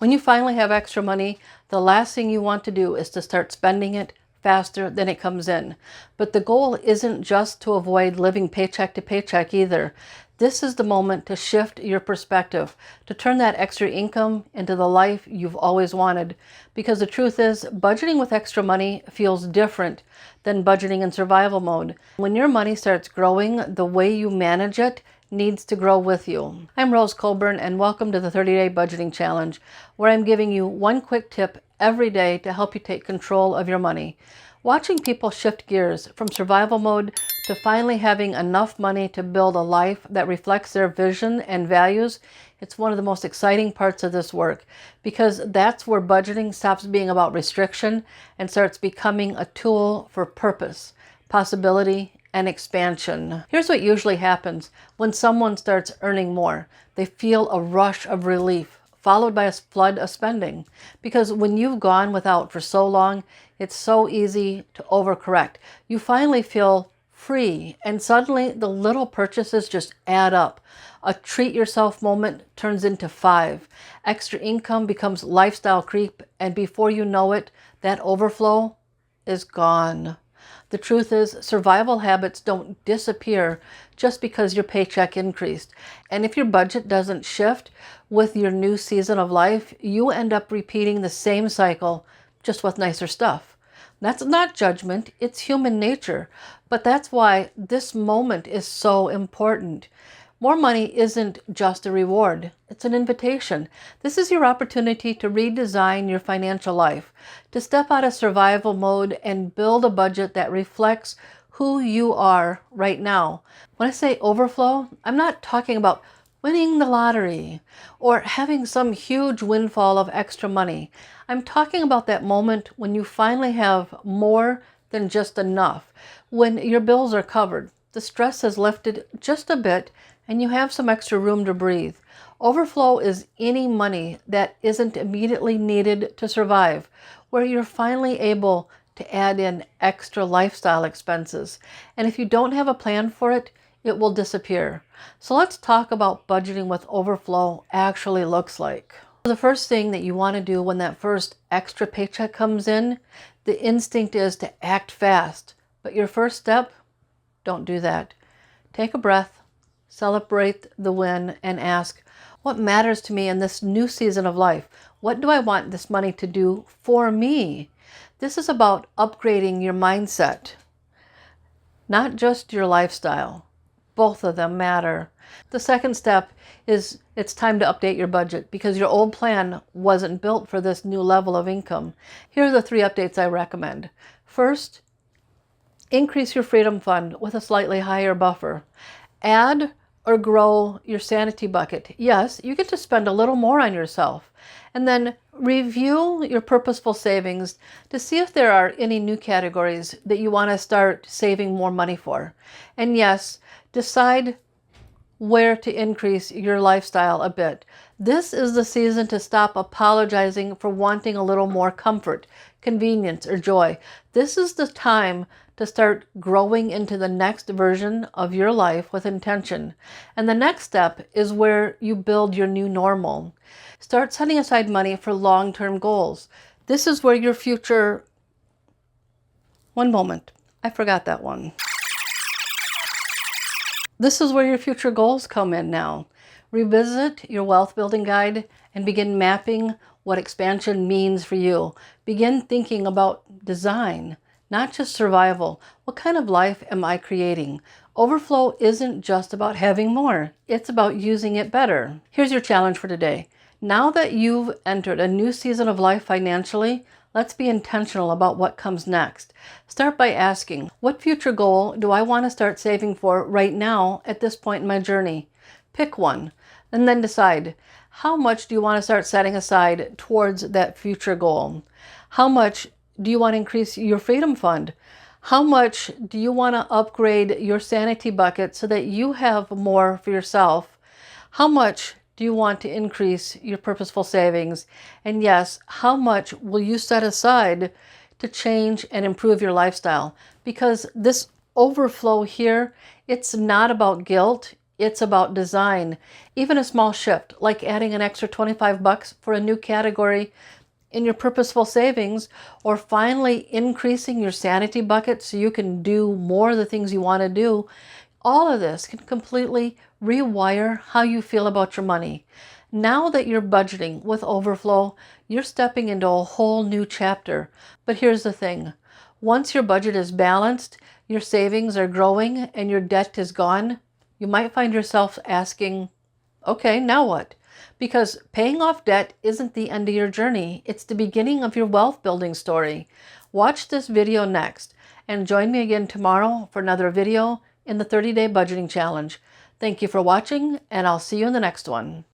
When you finally have extra money, the last thing you want to do is to start spending it faster than it comes in. But the goal isn't just to avoid living paycheck to paycheck either. This is the moment to shift your perspective, to turn that extra income into the life you've always wanted. Because the truth is, budgeting with extra money feels different than budgeting in survival mode. When your money starts growing, the way you manage it needs to grow with you. I'm Rose Colburn, and welcome to the 30-Day Budgeting Challenge, where I'm giving you one quick tip every day to help you take control of your money. Watching people shift gears from survival mode to finally having enough money to build a life that reflects their vision and values, it's one of the most exciting parts of this work, because that's where budgeting stops being about restriction and starts becoming a tool for purpose, possibility, and expansion. Here's what usually happens when someone starts earning more. They feel a rush of relief, followed by a flood of spending. Because when you've gone without for so long, it's so easy to overcorrect. You finally feel free, and suddenly the little purchases just add up. A treat yourself moment turns into 5. Extra income becomes lifestyle creep, and before you know it, that overflow is gone. The truth is, survival habits don't disappear just because your paycheck increased. And if your budget doesn't shift with your new season of life, you end up repeating the same cycle, just with nicer stuff. That's not judgment, it's human nature. But that's why this moment is so important. More money isn't just a reward, it's an invitation. This is your opportunity to redesign your financial life, to step out of survival mode and build a budget that reflects who you are right now. When I say overflow, I'm not talking about winning the lottery or having some huge windfall of extra money. I'm talking about that moment when you finally have more than just enough, when your bills are covered, the stress has lifted just a bit, and you have some extra room to breathe. Overflow is any money that isn't immediately needed to survive, where you're finally able to add in extra lifestyle expenses. And if you don't have a plan for it, it will disappear. So let's talk about budgeting with overflow actually looks like. The first thing that you want to do when that first extra paycheck comes in, the instinct is to act fast. But your first step, don't do that. Take a breath. Celebrate the win and ask, what matters to me in this new season of life? What do I want this money to do for me? This is about upgrading your mindset, not just your lifestyle. Both of them matter. The second step is it's time to update your budget because your old plan wasn't built for this new level of income. Here are the 3 updates I recommend. First, increase your freedom fund with a slightly higher buffer. Add or grow your sanity bucket. Yes, you get to spend a little more on yourself. And then review your purposeful savings to see if there are any new categories that you want to start saving more money for. And yes, decide where to increase your lifestyle a bit. This is the season to stop apologizing for wanting a little more comfort, convenience, or joy. This is the time to start growing into the next version of your life with intention. And the next step is where you build your new normal. Start setting aside money for long-term goals. This is where your future... One moment, I forgot that one. This is where your future goals come in now. Revisit your wealth building guide and begin mapping what expansion means for you. Begin thinking about design, not just survival. What kind of life am I creating? Overflow isn't just about having more. It's about using it better. Here's your challenge for today. Now that you've entered a new season of life financially, let's be intentional about what comes next. Start by asking, what future goal do I want to start saving for right now at this point in my journey? Pick one, and then decide, how much do you want to start setting aside towards that future goal? How much do you want to increase your freedom fund? How much do you want to upgrade your sanity bucket so that you have more for yourself? How much do you want to increase your purposeful savings? And yes, how much will you set aside to change and improve your lifestyle? Because this overflow here, it's not about guilt. It's about design. Even a small shift, like adding an extra 25 bucks for a new category in your purposeful savings, or finally increasing your sanity bucket so you can do more of the things you want to do, all of this can completely rewire how you feel about your money. Now that you're budgeting with overflow, you're stepping into a whole new chapter. But here's the thing. Once your budget is balanced, your savings are growing, and your debt is gone, you might find yourself asking, okay, now what? Because paying off debt isn't the end of your journey. It's the beginning of your wealth building story. Watch this video next and join me again tomorrow for another video in the 30-day budgeting challenge. Thank you for watching, and I'll see you in the next one.